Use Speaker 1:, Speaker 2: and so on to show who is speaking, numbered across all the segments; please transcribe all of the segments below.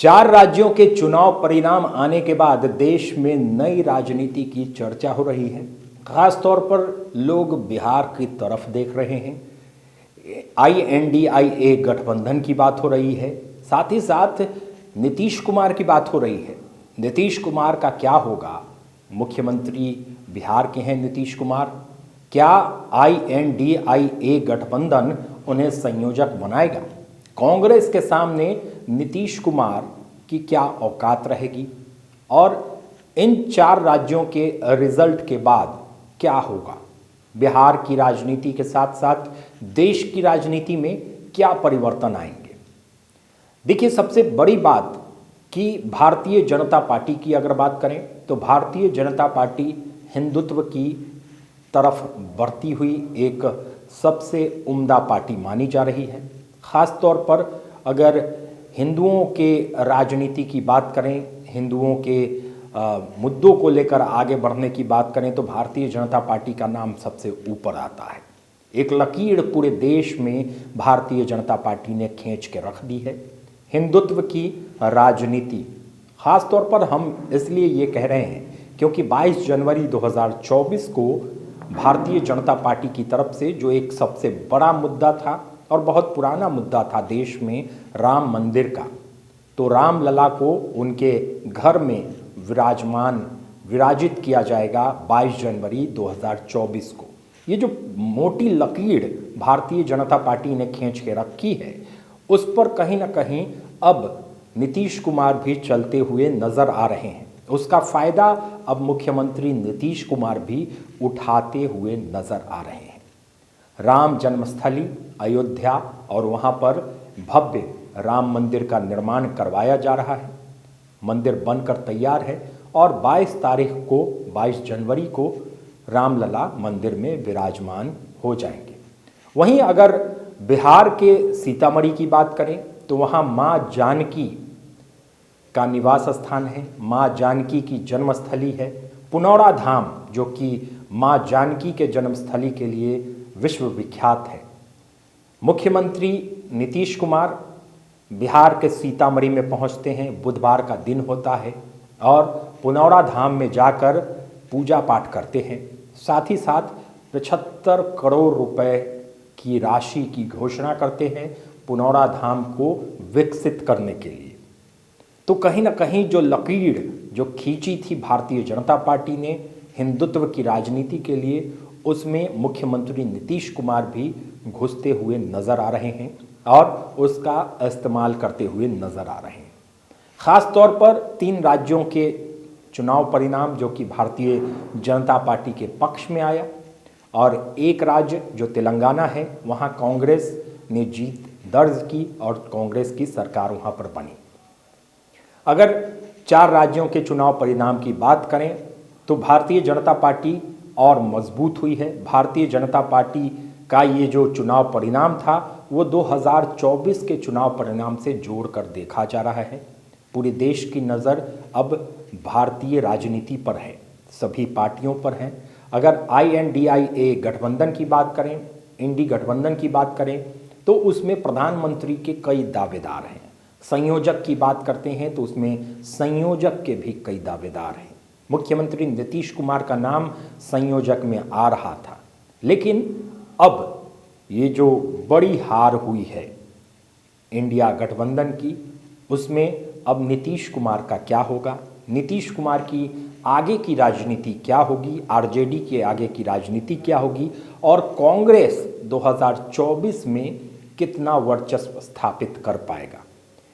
Speaker 1: चार राज्यों के चुनाव परिणाम आने के बाद देश में नई राजनीति की चर्चा हो रही है। खासतौर पर लोग बिहार की तरफ देख रहे हैं। INDIA गठबंधन की बात हो रही है, साथ ही साथ नीतीश कुमार की बात हो रही है। नीतीश कुमार का क्या होगा? मुख्यमंत्री बिहार के हैं नीतीश कुमार। क्या INDIA गठबंधन उन्हें संयोजक बनाएगा? कांग्रेस के सामने नीतीश कुमार की क्या औकात रहेगी? और इन चार राज्यों के रिजल्ट के बाद क्या होगा? बिहार की राजनीति के साथ साथ देश की राजनीति में क्या परिवर्तन आएंगे? देखिए, सबसे बड़ी बात कि भारतीय जनता पार्टी की अगर बात करें तो भारतीय जनता पार्टी हिंदुत्व की तरफ बढ़ती हुई एक सबसे उम्दा पार्टी मानी जा रही है। ख़ास तौर पर अगर हिंदुओं के राजनीति की बात करें, हिंदुओं के मुद्दों को लेकर आगे बढ़ने की बात करें तो भारतीय जनता पार्टी का नाम सबसे ऊपर आता है। एक लकीर पूरे देश में भारतीय जनता पार्टी ने खींच के रख दी है। हिंदुत्व की राजनीति ख़ास तौर पर हम इसलिए ये कह रहे हैं क्योंकि 22 जनवरी 2024 को भारतीय जनता पार्टी की तरफ से जो एक सबसे बड़ा मुद्दा था और बहुत पुराना मुद्दा था देश में, राम मंदिर का, तो राम लला को उनके घर में विराजित किया जाएगा 22 जनवरी 2024 को। ये जो मोटी लकीर भारतीय जनता पार्टी ने खींच के रखी है, उस पर कहीं ना कहीं अब नीतीश कुमार भी चलते हुए नजर आ रहे हैं। उसका फायदा अब मुख्यमंत्री नीतीश कुमार भी उठाते हुए नजर आ रहे हैं। राम जन्मस्थली अयोध्या और वहाँ पर भव्य राम मंदिर का निर्माण करवाया जा रहा है। मंदिर बनकर तैयार है और 22 जनवरी को रामलला मंदिर में विराजमान हो जाएंगे। वहीं अगर बिहार के सीतामढ़ी की बात करें तो वहाँ माँ जानकी का निवास स्थान है, माँ जानकी की जन्मस्थली है। पुनौरा धाम जो कि माँ जानकी के जन्मस्थली के लिए विश्व विख्यात है। मुख्यमंत्री नीतीश कुमार बिहार के सीतामढ़ी में पहुंचते हैं, बुधवार का दिन होता है और पुनौरा धाम में जाकर पूजा पाठ करते हैं। साथ ही साथ 75 करोड़ रुपए की राशि की घोषणा करते हैं पुनौरा धाम को विकसित करने के लिए। तो कहीं ना कहीं जो लकीर जो खींची थी भारतीय जनता पार्टी ने हिंदुत्व की राजनीति के लिए, उसमें मुख्यमंत्री नीतीश कुमार भी घुसते हुए नजर आ रहे हैं और उसका इस्तेमाल करते हुए नजर आ रहे हैं। खास तौर पर 3 राज्यों के चुनाव परिणाम जो कि भारतीय जनता पार्टी के पक्ष में आया और एक राज्य जो तेलंगाना है, वहाँ कांग्रेस ने जीत दर्ज की और कांग्रेस की सरकार वहाँ पर बनी। अगर 4 राज्यों के चुनाव परिणाम की बात करें तो भारतीय जनता पार्टी और मजबूत हुई है। भारतीय जनता पार्टी का ये जो चुनाव परिणाम था वो 2024 के चुनाव परिणाम से जोड़कर देखा जा रहा है। पूरे देश की नज़र अब भारतीय राजनीति पर है, सभी पार्टियों पर है। अगर INDIA गठबंधन की बात करें, इंडी गठबंधन की बात करें तो उसमें प्रधानमंत्री के कई दावेदार हैं। संयोजक की बात करते हैं तो उसमें संयोजक के भी कई दावेदार हैं। मुख्यमंत्री नीतीश कुमार का नाम संयोजक में आ रहा था, लेकिन अब ये जो बड़ी हार हुई है इंडिया गठबंधन की, उसमें अब नीतीश कुमार का क्या होगा? नीतीश कुमार की आगे की राजनीति क्या होगी? RJD के आगे की राजनीति क्या होगी? और कांग्रेस 2024 में कितना वर्चस्व स्थापित कर पाएगा?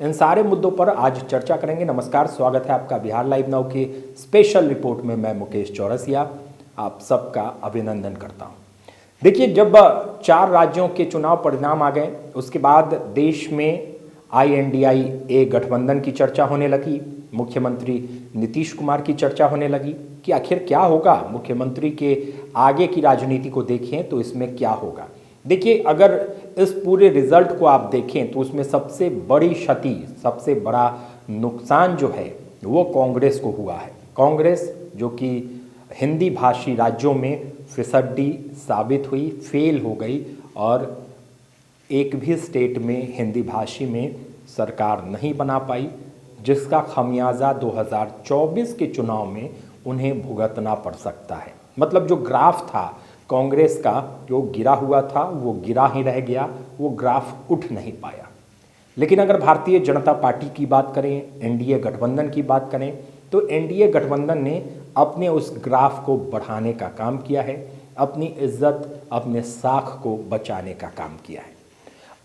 Speaker 1: इन सारे मुद्दों पर आज चर्चा करेंगे। नमस्कार, स्वागत है आपका बिहार लाइव नाउ के स्पेशल रिपोर्ट में। मैं मुकेश चौरसिया आप सबका अभिनंदन करता हूं। देखिए, जब 4 राज्यों के चुनाव परिणाम आ गए उसके बाद देश में INDIA गठबंधन की चर्चा होने लगी, मुख्यमंत्री नीतीश कुमार की चर्चा होने लगी कि आखिर क्या होगा। मुख्यमंत्री के आगे की राजनीति को देखें तो इसमें क्या होगा। देखिए, अगर इस पूरे रिजल्ट को आप देखें तो उसमें सबसे बड़ी क्षति, सबसे बड़ा नुकसान जो है वो कांग्रेस को हुआ है। कांग्रेस जो कि हिंदी भाषी राज्यों में फिसड्डी साबित हुई, फेल हो गई और एक भी स्टेट में हिंदी भाषी में सरकार नहीं बना पाई। जिसका खमियाजा 2024 के चुनाव में उन्हें भुगतना पड़ सकता है। मतलब जो ग्राफ था कांग्रेस का, जो गिरा हुआ था वो गिरा ही रह गया, वो ग्राफ उठ नहीं पाया। लेकिन अगर भारतीय जनता पार्टी की बात करें, एनडीए गठबंधन की बात करें, तो एनडीए गठबंधन ने अपने उस ग्राफ को बढ़ाने का काम किया है, अपनी इज्जत, अपने साख को बचाने का काम किया है।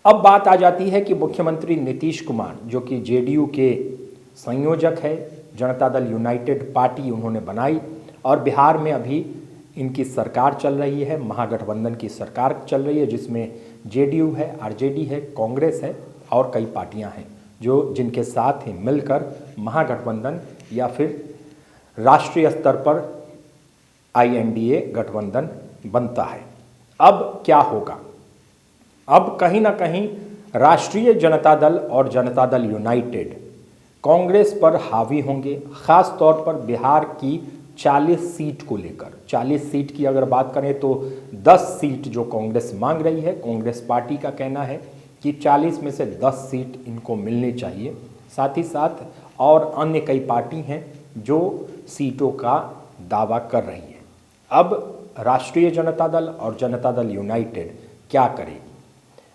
Speaker 1: अब बात आ जाती है कि मुख्यमंत्री नीतीश कुमार, जो कि जेडीयू के संयोजक है, जनता दल यूनाइटेड पार्टी उन्होंने बनाई और बिहार में अभी इनकी सरकार चल रही है, महागठबंधन की सरकार चल रही है, जिसमें जेडीयू है, आरजेडी है, कांग्रेस है और कई पार्टियां हैं जो जिनके साथ ही मिलकर महागठबंधन या फिर राष्ट्रीय स्तर पर आईएनडीए गठबंधन बनता है। अब क्या होगा? अब कहीं ना कहीं राष्ट्रीय जनता दल और जनता दल यूनाइटेड कांग्रेस पर हावी होंगे, खास तौर पर बिहार की 40 सीट को लेकर। 40 सीट की अगर बात करें तो 10 सीट जो कांग्रेस मांग रही है, कांग्रेस पार्टी का कहना है कि 40 में से 10 सीट इनको मिलनी चाहिए। साथ ही साथ और अन्य कई पार्टी हैं जो सीटों का दावा कर रही है। अब राष्ट्रीय जनता दल और जनता दल यूनाइटेड क्या करेगी?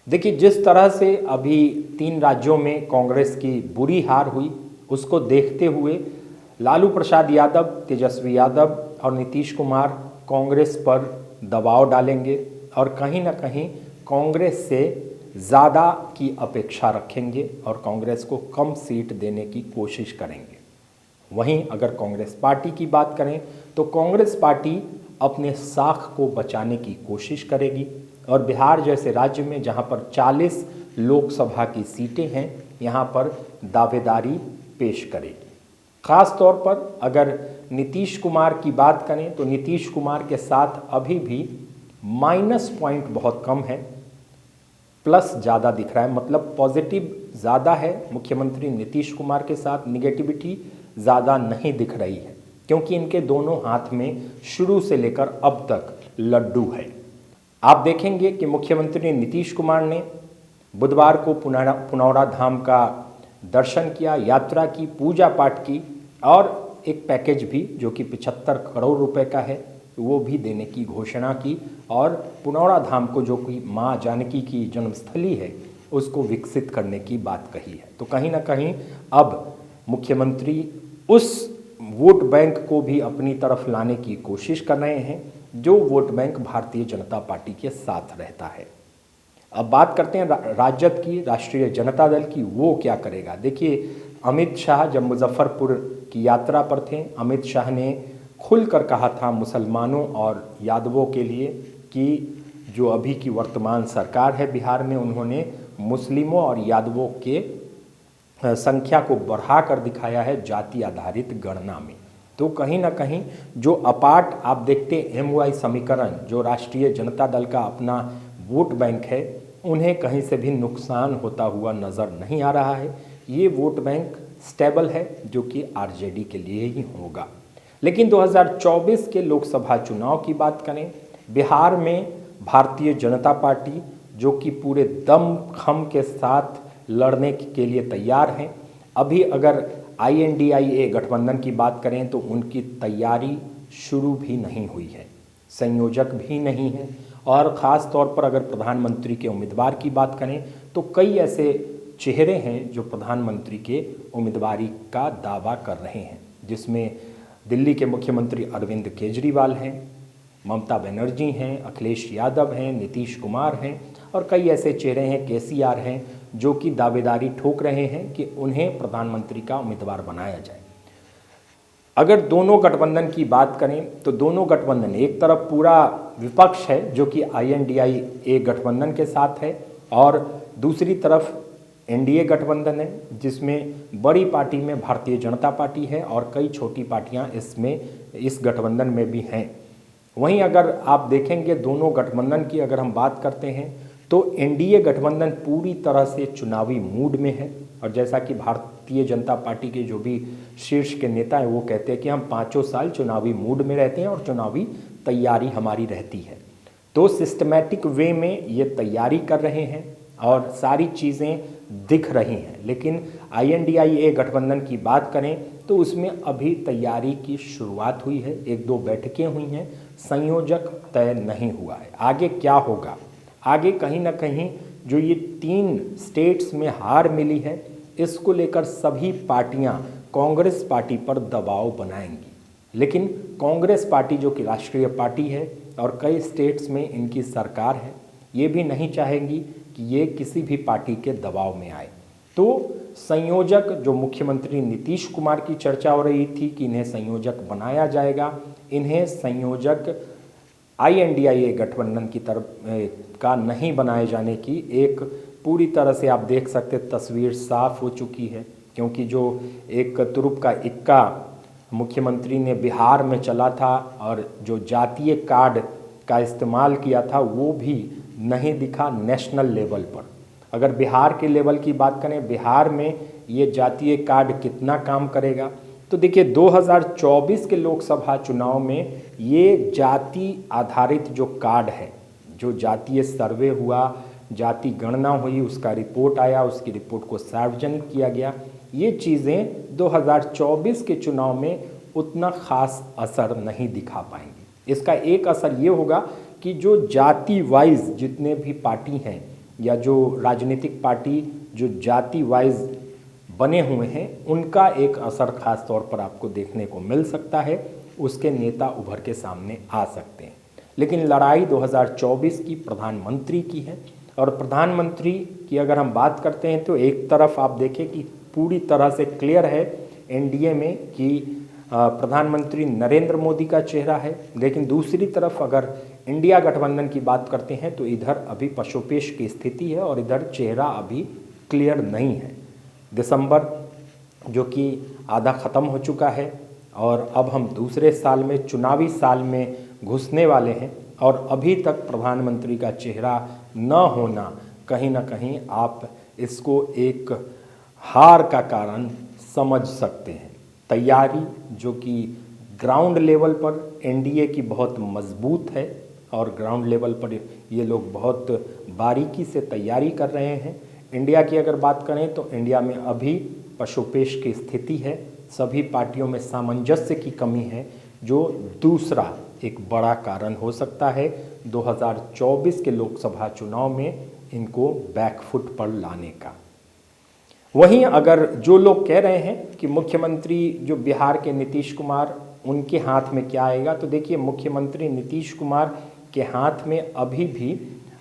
Speaker 1: देखिए, जिस तरह से अभी 3 राज्यों में कांग्रेस की बुरी हार हुई, उसको देखते हुए लालू प्रसाद यादव, तेजस्वी यादव और नीतीश कुमार कांग्रेस पर दबाव डालेंगे और कहीं ना कहीं कांग्रेस से ज़्यादा की अपेक्षा रखेंगे और कांग्रेस को कम सीट देने की कोशिश करेंगे। वहीं अगर कांग्रेस पार्टी की बात करें तो कांग्रेस पार्टी अपने साख को बचाने की कोशिश करेगी और बिहार जैसे राज्य में जहां पर 40 लोकसभा की सीटें हैं, यहां पर दावेदारी पेश करेगी। खास तौर पर अगर नीतीश कुमार की बात करें तो नीतीश कुमार के साथ अभी भी माइनस पॉइंट बहुत कम है, प्लस ज़्यादा दिख रहा है। मतलब पॉजिटिव ज़्यादा है मुख्यमंत्री नीतीश कुमार के साथ, निगेटिविटी ज़्यादा नहीं दिख रही है, क्योंकि इनके दोनों हाथ में शुरू से लेकर अब तक लड्डू है। आप देखेंगे कि मुख्यमंत्री नीतीश कुमार ने बुधवार को पुनौरा धाम का दर्शन किया, यात्रा की, पूजा पाठ की और एक पैकेज भी जो कि 75 करोड़ रुपए का है वो भी देने की घोषणा की और पुनौरा धाम को, जो कि माँ जानकी की जन्मस्थली है, उसको विकसित करने की बात कही है। तो कहीं ना कहीं अब मुख्यमंत्री उस वोट बैंक को भी अपनी तरफ लाने की कोशिश कर रहे हैं जो vote bank Bharatiya Janata party के साथ रहता है। अब बात करते हैं राजद की, राष्ट्रीय जनता दल की, वो क्या करेगा? देखिए, अमित शाह जब मुजफ्फरपुर की यात्रा पर थे, अमित शाह ने खुलकर कहा था मुसलमानों और यादवों के लिए कि जो अभी की वर्तमान सरकार है बिहार में, उन्होंने मुस्लिमों और यादवों के संख्या को बढ़ाकर दिखाया है जाति आधारित गणना में। तो कहीं ना कहीं जो अपाट आप देखते एमवाई समीकरण, जो राष्ट्रीय जनता दल का अपना वोट बैंक है, उन्हें कहीं से भी नुकसान होता हुआ नज़र नहीं आ रहा है। ये वोट बैंक स्टेबल है जो कि आरजेडी के लिए ही होगा। लेकिन 2024 के लोकसभा चुनाव की बात करें, बिहार में भारतीय जनता पार्टी जो कि पूरे दम खम के साथ लड़ने के लिए तैयार हैं। अभी अगर आईएनडीए गठबंधन की बात करें तो उनकी तैयारी शुरू भी नहीं हुई है, संयोजक भी नहीं है और ख़ास तौर पर अगर प्रधानमंत्री के उम्मीदवार की बात करें तो कई ऐसे चेहरे हैं जो प्रधानमंत्री के उम्मीदवारी का दावा कर रहे हैं, जिसमें दिल्ली के मुख्यमंत्री अरविंद केजरीवाल हैं, ममता बनर्जी हैं, अखिलेश यादव हैं, नीतीश कुमार हैं और कई ऐसे चेहरे हैं, केसीआर हैं, जो कि दावेदारी ठोक रहे हैं कि उन्हें प्रधानमंत्री का उम्मीदवार बनाया जाए। अगर दोनों गठबंधन की बात करें तो दोनों गठबंधन, एक तरफ पूरा विपक्ष है जो कि आईएनडीए गठबंधन के साथ है और दूसरी तरफ एनडीए गठबंधन है जिसमें बड़ी पार्टी में भारतीय जनता पार्टी है और कई छोटी पार्टियां इस गठबंधन में भी हैं। वहीं अगर आप देखेंगे दोनों गठबंधन की अगर हम बात करते हैं तो एनडीए गठबंधन पूरी तरह से चुनावी मूड में है और जैसा कि भारतीय जनता पार्टी के जो भी शीर्ष के नेता हैं वो कहते हैं कि हम 5 साल चुनावी मूड में रहते हैं और चुनावी तैयारी हमारी रहती है। तो सिस्टमैटिक वे में ये तैयारी कर रहे हैं और सारी चीज़ें दिख रही हैं। लेकिन INDIA गठबंधन की बात करें तो उसमें अभी तैयारी की शुरुआत हुई है, 1-2 बैठकें हुई हैं, संयोजक तय नहीं हुआ है। आगे क्या होगा? आगे कहीं ना कहीं जो ये 3 स्टेट्स में हार मिली है, इसको लेकर सभी पार्टियां कांग्रेस पार्टी पर दबाव बनाएंगी। लेकिन कांग्रेस पार्टी जो कि राष्ट्रीय पार्टी है और कई स्टेट्स में इनकी सरकार है, ये भी नहीं चाहेंगी कि ये किसी भी पार्टी के दबाव में आए। तो संयोजक जो मुख्यमंत्री नीतीश कुमार की चर्चा हो रही थी कि इन्हें संयोजक बनाया जाएगा, इन्हें संयोजक INDIA गठबंधन की तरफ का नहीं बनाए जाने की एक पूरी तरह से आप देख सकते तस्वीर साफ हो चुकी है। क्योंकि जो एक तुरुप का इक्का मुख्यमंत्री ने बिहार में चला था और जो जातीय कार्ड का इस्तेमाल किया था वो भी नहीं दिखा नेशनल लेवल पर। अगर बिहार के लेवल की बात करें, बिहार में ये जातीय कार्ड कितना काम करेगा, तो देखिए 2024 के लोकसभा चुनाव में ये जाति आधारित जो कार्ड है, जो जातीय सर्वे हुआ, जाति गणना हुई, उसका रिपोर्ट आया, उसकी रिपोर्ट को सार्वजनिक किया गया, ये चीज़ें 2024 के चुनाव में उतना खास असर नहीं दिखा पाएंगी। इसका एक असर ये होगा कि जो जाति वाइज जितने भी पार्टी हैं या जो राजनीतिक पार्टी जो जाति वाइज बने हुए हैं, उनका एक असर खास तौर पर आपको देखने को मिल सकता है, उसके नेता उभर के सामने आ सकते हैं। लेकिन लड़ाई 2024 की प्रधानमंत्री की है। और प्रधानमंत्री की अगर हम बात करते हैं तो एक तरफ आप देखें कि पूरी तरह से क्लियर है NDA में कि प्रधानमंत्री नरेंद्र मोदी का चेहरा है, लेकिन दूसरी तरफ अगर इंडिया गठबंधन की बात करते हैं तो इधर अभी पशोपेश की स्थिति है और इधर चेहरा अभी क्लियर नहीं है। दिसंबर जो कि आधा ख़त्म हो चुका है और अब हम दूसरे साल में, चुनावी साल में घुसने वाले हैं और अभी तक प्रधानमंत्री का चेहरा न होना कहीं ना कहीं आप इसको एक हार का कारण समझ सकते हैं। तैयारी जो कि ग्राउंड लेवल पर NDA की बहुत मजबूत है और ग्राउंड लेवल पर ये लोग बहुत बारीकी से तैयारी कर रहे हैं। इंडिया की अगर बात करें तो इंडिया में अभी पशुपेश की स्थिति है, सभी पार्टियों में सामंजस्य की कमी है, जो दूसरा एक बड़ा कारण हो सकता है 2024 के लोकसभा चुनाव में इनको बैकफुट पर लाने का। वहीं अगर जो लोग कह रहे हैं कि मुख्यमंत्री जो बिहार के नीतीश कुमार, उनके हाथ में क्या आएगा, तो देखिए मुख्यमंत्री नीतीश कुमार के हाथ में अभी भी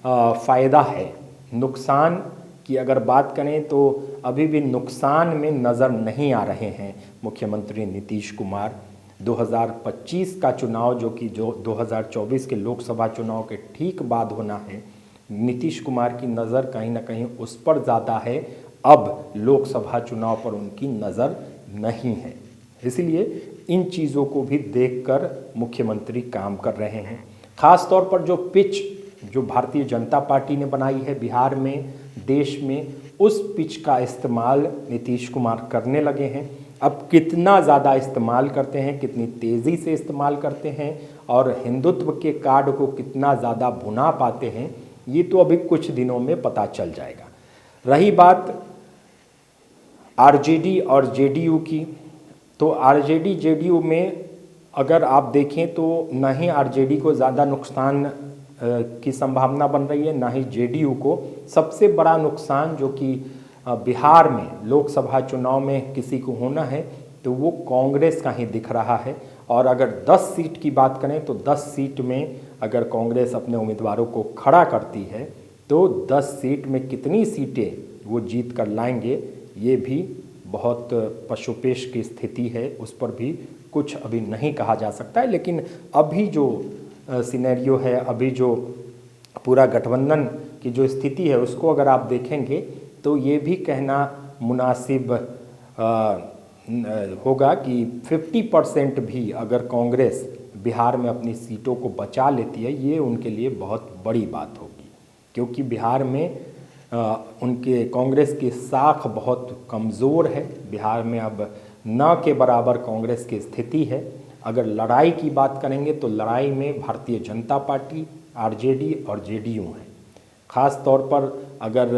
Speaker 1: फ़ायदा है। नुकसान की अगर बात करें तो अभी भी नुकसान में नज़र नहीं आ रहे हैं मुख्यमंत्री नीतीश कुमार। 2025 का चुनाव जो कि 2024 के लोकसभा चुनाव के ठीक बाद होना है, नीतीश कुमार की नज़र कहीं ना कहीं उस पर ज़्यादा है। अब लोकसभा चुनाव पर उनकी नज़र नहीं है, इसलिए इन चीज़ों को भी देखकर मुख्यमंत्री काम कर रहे हैं। ख़ास तौर पर जो पिच जो भारतीय जनता पार्टी ने बनाई है बिहार में, देश में, उस पिच का इस्तेमाल नीतीश कुमार करने लगे हैं। अब कितना ज़्यादा इस्तेमाल करते हैं, कितनी तेज़ी से इस्तेमाल करते हैं और हिंदुत्व के कार्ड को कितना ज़्यादा भुना पाते हैं, ये तो अभी कुछ दिनों में पता चल जाएगा। रही बात RJD और JDU की, तो RJD JDU में अगर आप देखें तो ना ही RJD को ज़्यादा नुकसान की संभावना बन रही है, ना ही JDU को। सबसे बड़ा नुकसान जो कि बिहार में लोकसभा चुनाव में किसी को होना है तो वो कांग्रेस का ही दिख रहा है। और अगर 10 सीट की बात करें तो 10 सीट में अगर कांग्रेस अपने उम्मीदवारों को खड़ा करती है तो 10 सीट में कितनी सीटें वो जीत कर लाएंगे, ये भी बहुत पशुपेश की स्थिति है, उस पर भी कुछ अभी नहीं कहा जा सकता है। लेकिन अभी जो सिनेरियो है, अभी जो पूरा गठबंधन की जो स्थिति है, उसको अगर आप देखेंगे तो ये भी कहना मुनासिब होगा कि 50% भी अगर कांग्रेस बिहार में अपनी सीटों को बचा लेती है, ये उनके लिए बहुत बड़ी बात होगी। क्योंकि बिहार में उनके कांग्रेस की साख बहुत कमज़ोर है। बिहार में अब न के बराबर कांग्रेस की स्थिति है। अगर लड़ाई की बात करेंगे तो लड़ाई में भारतीय जनता पार्टी, RJD और JDU हैं। ख़ास तौर पर अगर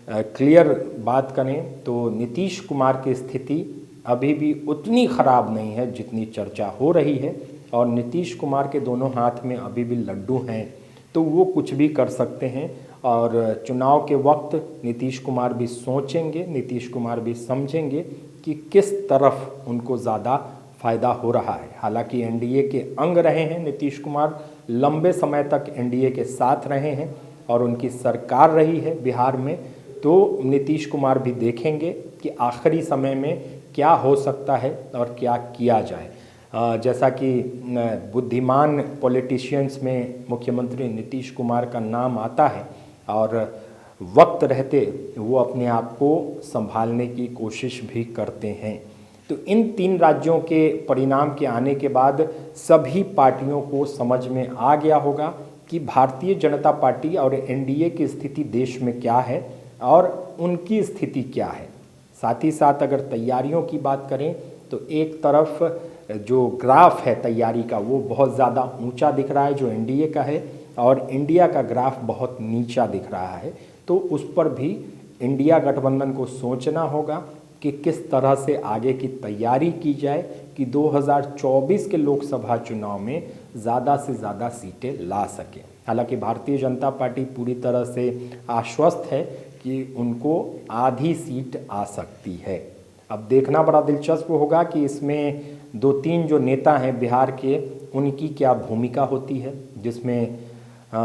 Speaker 1: क्लियर बात करें तो नीतीश कुमार की स्थिति अभी भी उतनी खराब नहीं है जितनी चर्चा हो रही है, और नीतीश कुमार के दोनों हाथ में अभी भी लड्डू हैं, तो वो कुछ भी कर सकते हैं। और चुनाव के वक्त नीतीश कुमार भी सोचेंगे, नीतीश कुमार भी समझेंगे कि किस तरफ उनको ज़्यादा फ़ायदा हो रहा है। हालांकि एनडीए के अंग रहे हैं नीतीश कुमार, लंबे समय तक एनडीए के साथ रहे हैं और उनकी सरकार रही है बिहार में, तो नीतीश कुमार भी देखेंगे कि आखिरी समय में क्या हो सकता है और क्या किया जाए। जैसा कि बुद्धिमान पॉलिटिशियंस में मुख्यमंत्री नीतीश कुमार का नाम आता है और वक्त रहते वो अपने आप को संभालने की कोशिश भी करते हैं। तो इन 3 राज्यों के परिणाम के आने के बाद सभी पार्टियों को समझ में आ गया होगा कि भारतीय जनता पार्टी और एनडीए की स्थिति देश में क्या है और उनकी स्थिति क्या है। साथ ही साथ अगर तैयारियों की बात करें तो एक तरफ जो ग्राफ है तैयारी का वो बहुत ज़्यादा ऊंचा दिख रहा है जो एनडीए का है, और इंडिया का ग्राफ बहुत नीचा दिख रहा है। तो उस पर भी इंडिया गठबंधन को सोचना होगा कि किस तरह से आगे की तैयारी की जाए कि 2024 के लोकसभा चुनाव में ज़्यादा से ज़्यादा सीटें ला सकें। हालांकि भारतीय जनता पार्टी पूरी तरह से आश्वस्त है कि उनको आधी सीट आ सकती है। अब देखना बड़ा दिलचस्प होगा कि इसमें 2-3 जो नेता हैं बिहार के उनकी क्या भूमिका होती है, जिसमें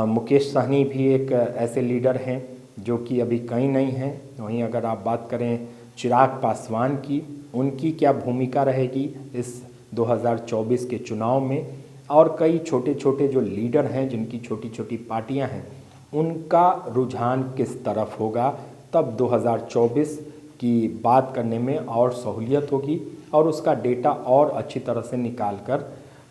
Speaker 1: मुकेश सहनी भी एक ऐसे लीडर हैं जो कि अभी कहीं नहीं हैं। वहीं अगर आप बात करें चिराग पासवान की, उनकी क्या भूमिका रहेगी इस 2024 के चुनाव में, और कई छोटे छोटे जो लीडर हैं जिनकी छोटी छोटी पार्टियां हैं उनका रुझान किस तरफ होगा, तब 2024 की बात करने में और सहूलियत होगी और उसका डेटा और अच्छी तरह से निकाल कर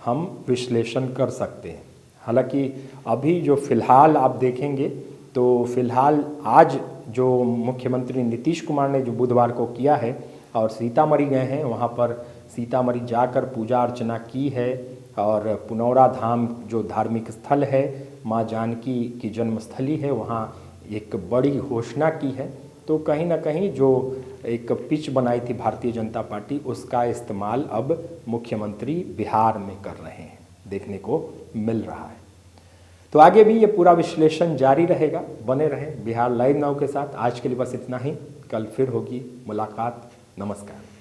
Speaker 1: हम विश्लेषण कर सकते हैं। हालांकि अभी जो फ़िलहाल आप देखेंगे तो फ़िलहाल आज जो मुख्यमंत्री नीतीश कुमार ने जो बुधवार को किया है और सीतामढ़ी गए हैं, वहाँ पर सीतामढ़ी जाकर पूजा अर्चना की है और पुनौरा धाम जो धार्मिक स्थल है, माँ जानकी की जन्मस्थली है, वहाँ एक बड़ी घोषणा की है। तो कहीं ना कहीं जो एक पिच बनाई थी भारतीय जनता पार्टी उसका इस्तेमाल अब मुख्यमंत्री बिहार में कर रहे हैं, देखने को मिल रहा है। तो आगे भी ये पूरा विश्लेषण जारी रहेगा, बने रहें बिहार लाइव नाउ के साथ। आज के लिए बस इतना ही, कल फिर होगी मुलाकात। नमस्कार।